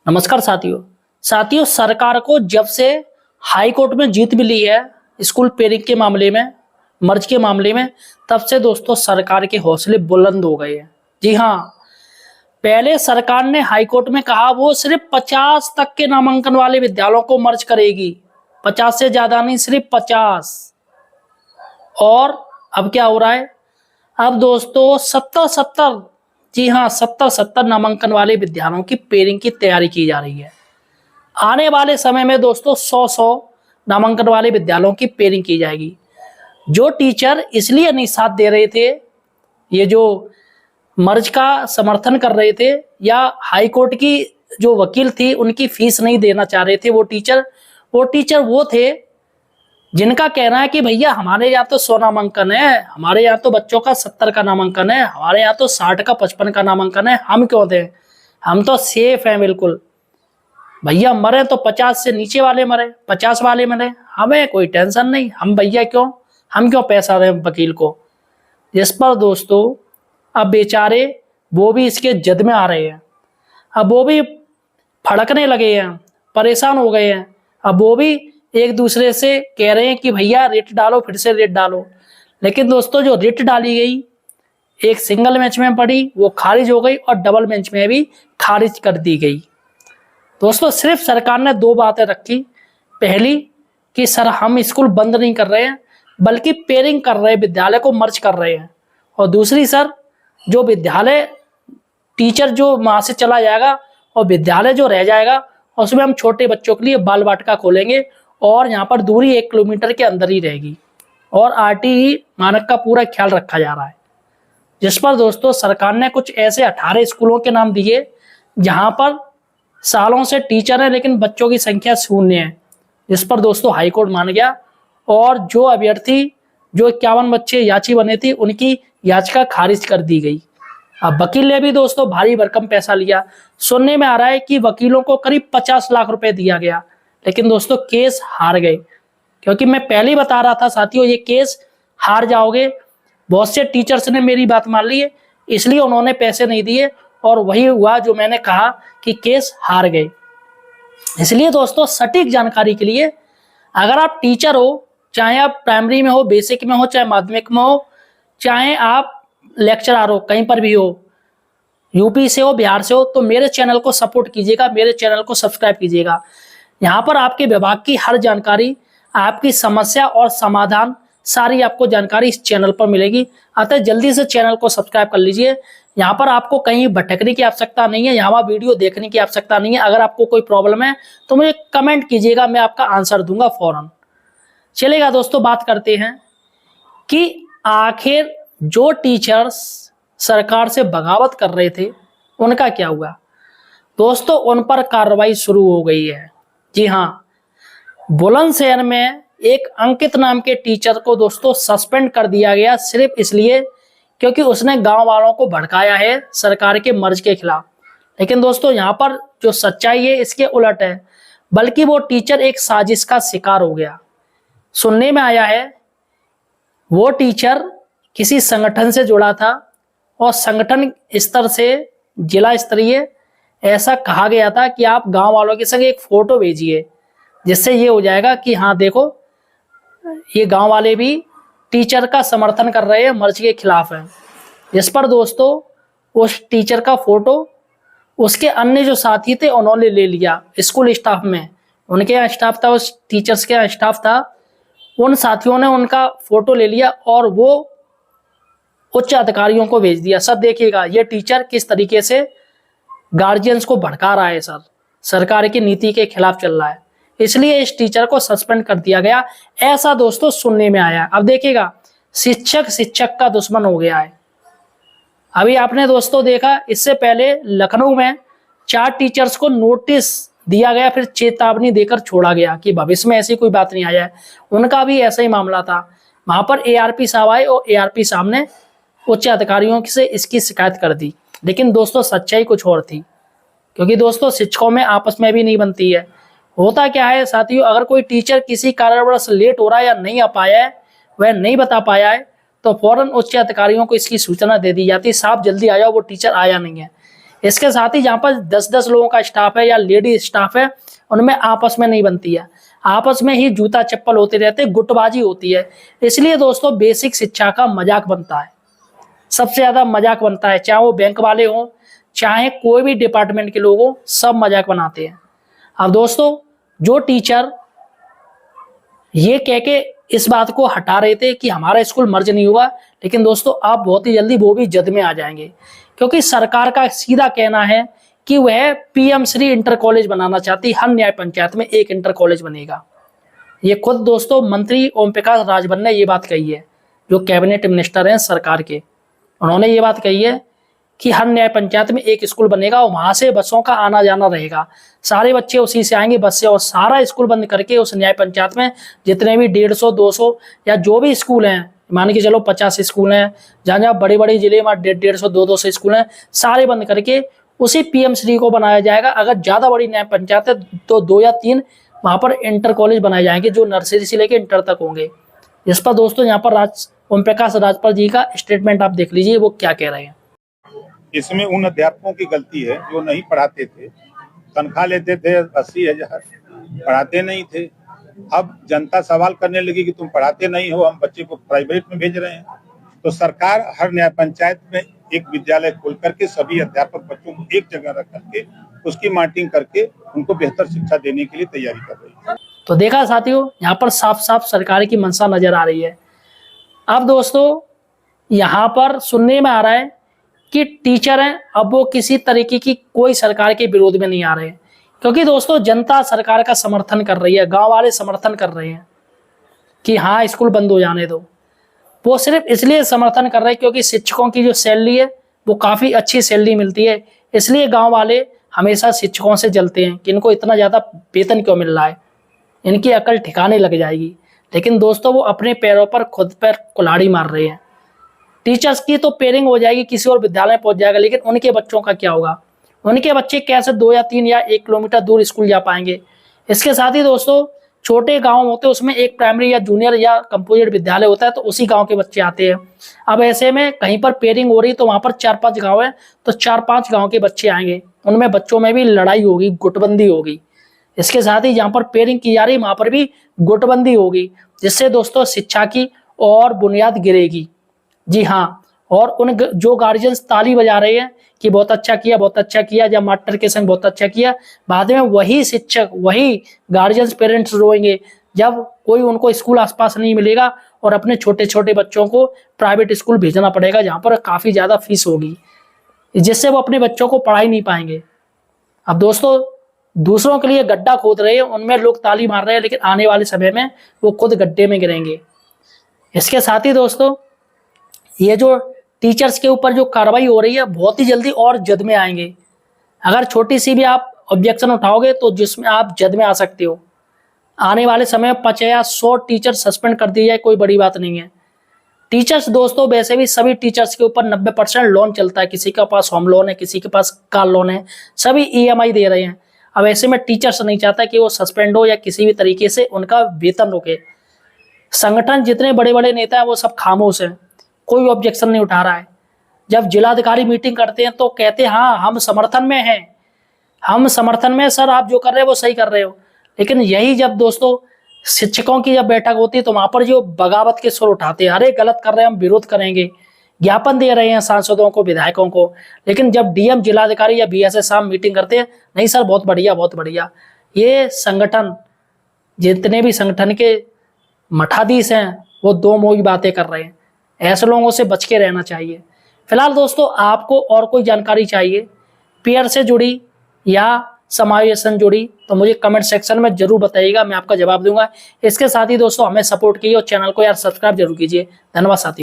नमस्कार साथियों सरकार को जब से हाई कोर्ट में जीत मिली है स्कूल पेयरिंग के मामले में, मर्ज के मामले में, तब से दोस्तों सरकार के हौसले बुलंद हो गए हैं। जी हाँ, पहले सरकार ने हाई कोर्ट में कहा वो सिर्फ 50 तक के नामांकन वाले विद्यालयों को मर्ज करेगी, 50 से ज्यादा नहीं, सिर्फ 50। और अब क्या हो रहा है, अब दोस्तों 70 जी हाँ 70 नामांकन वाले विद्यालयों की पेयरिंग की तैयारी की जा रही है। आने वाले समय में दोस्तों 100 नामांकन वाले विद्यालयों की पेयरिंग की जाएगी। जो टीचर इसलिए नहीं साथ दे रहे थे, ये जो मर्ज का समर्थन कर रहे थे, या हाई कोर्ट की जो वकील थी उनकी फीस नहीं देना चाह रहे थे, वो टीचर वो थे जिनका कहना है कि भैया हमारे यहाँ तो 100 नामांकन है, हमारे यहाँ तो बच्चों का 70 का नामांकन है, हमारे यहाँ तो 60 का 55 का नामांकन है, हम क्यों दें, हम तो सेफ हैं बिल्कुल। भैया मरे तो 50 से नीचे वाले मरे, 50 वाले मरे, हमें कोई टेंशन नहीं, हम भैया हम क्यों पैसा दें वकील को। जिस पर दोस्तों अब बेचारे वो भी इसके जद में आ रहे हैं, अब वो भी फड़कने लगे हैं, परेशान हो गए हैं। अब वो भी एक दूसरे से कह रहे हैं कि भैया रिट डालो, फिर से रिट डालो। लेकिन दोस्तों जो रिट डाली गई एक सिंगल बेंच में पड़ी, वो खारिज हो गई और डबल बेंच में भी खारिज कर दी गई। दोस्तों सिर्फ सरकार ने 2 बातें रखी, पहली कि सर हम स्कूल बंद नहीं कर रहे हैं बल्कि पेयरिंग कर रहे हैं, विद्यालय को मर्ज कर रहे हैं। और दूसरी सर जो विद्यालय टीचर जो वहां से चला जाएगा और विद्यालय जो रह जाएगा उसमें हम छोटे बच्चों के लिए बाल वाटिका खोलेंगे और यहाँ पर दूरी 1 किलोमीटर के अंदर ही रहेगी और RTE मानक का पूरा ख्याल रखा जा रहा है। जिस पर दोस्तों सरकार ने कुछ ऐसे 18 स्कूलों के नाम दिए जहां पर सालों से टीचर है लेकिन बच्चों की संख्या 0 है। जिस पर दोस्तों हाईकोर्ट मान गया और जो अभ्यर्थी जो 51 बच्चे याची बने थे उनकी याचिका खारिज कर दी गई। अब वकील ने भी दोस्तों भारी भरकम पैसा लिया, सुनने में आ रहा है कि वकीलों को करीब 50 लाख रुपए दिया गया, लेकिन दोस्तों केस हार गए। क्योंकि मैं पहले ही बता रहा था साथियों, ये केस हार जाओगे। बहुत से टीचर्स ने मेरी बात मान ली है, इसलिए उन्होंने पैसे नहीं दिए और वही हुआ जो मैंने कहा कि केस हार गए। इसलिए दोस्तों सटीक जानकारी के लिए अगर आप टीचर हो, चाहे आप प्राइमरी में हो, बेसिक में हो, चाहे माध्यमिक में हो, चाहे आप लेक्चरर हो, कहीं पर भी हो, यूपी से हो, बिहार से हो, तो मेरे चैनल को सपोर्ट कीजिएगा, मेरे चैनल को सब्सक्राइब कीजिएगा। यहाँ पर आपके विभाग की हर जानकारी, आपकी समस्या और समाधान सारी आपको जानकारी इस चैनल पर मिलेगी। अतः जल्दी से चैनल को सब्सक्राइब कर लीजिए। यहाँ पर आपको कहीं भटकने की आवश्यकता नहीं है, यहाँ वीडियो देखने की आवश्यकता नहीं है। अगर आपको कोई प्रॉब्लम है तो मुझे कमेंट कीजिएगा, मैं आपका आंसर दूंगा फौरन। चलेगा दोस्तों, बात करते हैं कि आखिर जो टीचर्स सरकार से बगावत कर रहे थे उनका क्या हुआ। दोस्तों उन पर कार्रवाई शुरू हो गई है। जी हाँ, बुलंदशहर में एक अंकित नाम के टीचर को दोस्तों सस्पेंड कर दिया गया, सिर्फ इसलिए क्योंकि उसने गांव वालों को भड़काया है सरकार के मर्ज के खिलाफ। लेकिन दोस्तों यहाँ पर जो सच्चाई है इसके उलट है, बल्कि वो टीचर एक साजिश का शिकार हो गया। सुनने में आया है वो टीचर किसी संगठन से जुड़ा था और संगठन स्तर से जिला स्तरीय ऐसा कहा गया था कि आप गांव वालों के संग एक फोटो भेजिए, जिससे ये हो जाएगा कि हाँ देखो ये गांव वाले भी टीचर का समर्थन कर रहे हैं, मर्ज के खिलाफ है। जिस पर दोस्तों उस टीचर का फोटो उसके अन्य जो साथी थे उन्होंने ले लिया, स्कूल स्टाफ में, उनके यहाँ स्टाफ था, उस टीचर्स के यहाँ स्टाफ था, उन साथियों ने उनका फोटो ले लिया और वो उच्च अधिकारियों को भेज दिया। सर देखिएगा ये टीचर किस तरीके से गार्जियंस को भड़का रहा है, सर सरकार की नीति के खिलाफ चल रहा है, इसलिए इस टीचर को सस्पेंड कर दिया गया, ऐसा दोस्तों सुनने में आया। अब देखिएगा शिक्षक का दुश्मन हो गया है। अभी आपने दोस्तों देखा, इससे पहले लखनऊ में 4 टीचर्स को नोटिस दिया गया, फिर चेतावनी देकर छोड़ा गया कि भविष्य में ऐसी कोई बात नहीं आ जाए। उनका भी ऐसा ही मामला था, वहां पर ARP साहब आए और ARP साहब ने उच्च अधिकारियों से इसकी शिकायत कर दी। लेकिन दोस्तों सच्चाई कुछ और थी, क्योंकि दोस्तों शिक्षकों में आपस में भी नहीं बनती है। होता क्या है साथियों, अगर कोई टीचर किसी कारणवश लेट हो रहा है या नहीं आ पाया है, वह नहीं बता पाया है, तो फौरन उच्च अधिकारियों को इसकी सूचना दे दी जाती, साहब जल्दी आ जाओ, वो टीचर आया नहीं है। इसके साथ ही जहाँ पर 10-10 लोगों का स्टाफ है या लेडी स्टाफ है, उनमें आपस में नहीं बनती है, आपस में ही जूता चप्पल होते रहते, गुटबाजी होती है। इसलिए दोस्तों बेसिक शिक्षा का मजाक बनता है, सबसे ज्यादा मजाक बनता है, चाहे वो बैंक वाले हों, चाहे कोई भी डिपार्टमेंट के लोग हों, सब मजाक बनाते हैं। अब दोस्तों जो टीचर ये कह के इस बात को हटा रहे थे कि हमारा स्कूल मर्ज नहीं हुआ, लेकिन दोस्तों आप बहुत ही जल्दी वो भी जद में आ जाएंगे, क्योंकि सरकार का सीधा कहना है कि वह पीएम श्री इंटर कॉलेज बनाना चाहती, हर न्याय पंचायत में एक इंटर कॉलेज बनेगा। ये खुद दोस्तों मंत्री ओम प्रकाश राजभर ने ये बात कही है, जो कैबिनेट मिनिस्टर हैं सरकार के, उन्होंने ये बात कही है कि हर न्याय पंचायत में एक स्कूल बनेगा और वहां से बसों का आना जाना रहेगा, सारे बच्चे उसी से आएंगे बस से, और सारा स्कूल बंद करके उस न्याय पंचायत में जितने भी 150, 200 या जो भी स्कूल हैं, मान के चलो 50 स्कूल हैं, जहाँ जहाँ बड़े बड़े जिले में 150, 200 स्कूल हैं, सारे बंद करके उसी पीएम श्री को बनाया जाएगा। अगर ज्यादा बड़ी न्याय पंचायत है तो 2 या 3 वहां पर इंटर कॉलेज बनाए जाएंगे, जो नर्सरी से लेकर इंटर तक होंगे। इस पर दोस्तों यहाँ पर ओम प्रकाश राजभर जी का स्टेटमेंट आप देख लीजिए, वो क्या कह रहे हैं। इसमें उन अध्यापकों की गलती है जो नहीं पढ़ाते थे, तनख्वाह लेते थे 80,000, पढ़ाते नहीं थे। अब जनता सवाल करने लगी कि तुम पढ़ाते नहीं हो, हम बच्चे को प्राइवेट में भेज रहे हैं। तो सरकार हर न्याय पंचायत में एक विद्यालय खोल करके सभी अध्यापक बच्चों को एक जगह रख करके उसकी मार्किंग करके उनको बेहतर शिक्षा देने के लिए तैयारी कर रही है। तो देखा साथियों, यहाँ पर साफ साफ सरकार की मंशा नजर आ रही है। अब दोस्तों यहाँ पर सुनने में आ रहा है कि टीचर हैं, अब वो किसी तरीके की कोई सरकार के विरोध में नहीं आ रहे हैं, क्योंकि दोस्तों जनता सरकार का समर्थन कर रही है, गांव वाले समर्थन कर रहे हैं कि हाँ स्कूल बंद हो जाने दो। वो सिर्फ इसलिए समर्थन कर रहे हैं क्योंकि शिक्षकों की जो सैलरी है वो काफ़ी अच्छी सैलरी मिलती है, इसलिए गाँव वाले हमेशा शिक्षकों से जलते हैं कि इनको इतना ज़्यादा वेतन क्यों मिल रहा है, इनकी अकल ठिकाने लग जाएगी। लेकिन दोस्तों वो अपने पैरों पर खुद पर कुल्हाड़ी मार रहे हैं। टीचर्स की तो पेयरिंग हो जाएगी, किसी और विद्यालय में पहुंच जाएगा, लेकिन उनके बच्चों का क्या होगा? उनके बच्चे कैसे 2 या 3 या 1 किलोमीटर दूर स्कूल जा पाएंगे? इसके साथ ही दोस्तों छोटे गांव होते हैं, उसमें एक प्राइमरी या जूनियर या कंपोजिट विद्यालय होता है, तो उसी गांव के बच्चे आते हैं। अब ऐसे में कहीं पर पेयरिंग हो रही तो वहां पर 4-5 गाँव है, तो 4-5 गाँव के बच्चे आएंगे, उनमें बच्चों में भी लड़ाई होगी, गुटबंदी होगी। इसके साथ ही जहाँ पर पेयरिंग की जा रही है वहां पर भी गुटबंदी होगी, जिससे दोस्तों शिक्षा की और बुनियाद गिरेगी। जी हाँ, और उन जो गार्जियंस ताली बजा रहे हैं कि बहुत अच्छा किया, बहुत अच्छा किया, जब मास्टर के संग बहुत अच्छा किया, बाद में वही शिक्षक, वही गार्जियंस पेरेंट्स रोएंगे जब कोई उनको स्कूल आसपास नहीं मिलेगा और अपने छोटे छोटे बच्चों को प्राइवेट स्कूल भेजना पड़ेगा जहाँ पर काफ़ी ज़्यादा फीस होगी, जिससे वो अपने बच्चों को पढ़ा ही नहीं पाएंगे। अब दोस्तों दूसरों के लिए गड्ढा खोद रहे हैं, उनमें लोग ताली मार रहे हैं, लेकिन आने वाले समय में वो खुद गड्ढे में गिरेंगे। इसके साथ ही दोस्तों ये जो टीचर्स के ऊपर जो कार्रवाई हो रही है बहुत ही जल्दी और जद में आएंगे। अगर छोटी सी भी आप ऑब्जेक्शन उठाओगे तो जिसमें आप जद में आ सकते हो। आने वाले समय में 50 या 100 टीचर सस्पेंड कर दिए जाए, कोई बड़ी बात नहीं है। टीचर्स दोस्तों वैसे भी सभी टीचर्स के ऊपर 90% लोन चलता है, किसी के पास होम लोन है, किसी के पास कार लोन है, सभी EMI दे रहे हैं। अब ऐसे में टीचर्स नहीं चाहता कि वो सस्पेंड हो या किसी भी तरीके से उनका वेतन रुके। संगठन जितने बड़े बड़े नेता हैं वो सब खामोश हैं, कोई ऑब्जेक्शन नहीं उठा रहा है। जब जिलाधिकारी मीटिंग करते हैं तो कहते हैं हाँ हम समर्थन में हैं, हम समर्थन में, सर आप जो कर रहे हो वो सही कर रहे हो। लेकिन यही जब दोस्तों शिक्षकों की जब बैठक होती है तो वहां पर जो बगावत के सुर उठाते हैं, अरे गलत कर रहे हैं, हम विरोध करेंगे, ज्ञापन दे रहे हैं सांसदों को, विधायकों को। लेकिन जब DM, जिलाधिकारी या BSS साहब मीटिंग करते हैं, नहीं सर बहुत बढ़िया, बहुत बढ़िया। ये संगठन, जितने भी संगठन के मठाधीश हैं वो दो मुंह बातें कर रहे हैं। ऐसे लोगों से बच के रहना चाहिए। फिलहाल दोस्तों आपको और कोई जानकारी चाहिए पेयर से जुड़ी या समावेशन जुड़ी तो मुझे कमेंट सेक्शन में जरूर बताइएगा, मैं आपका जवाब दूंगा। इसके साथ ही दोस्तों हमें सपोर्ट कीजिए और चैनल को यार सब्सक्राइब जरूर कीजिए। धन्यवाद साथियों।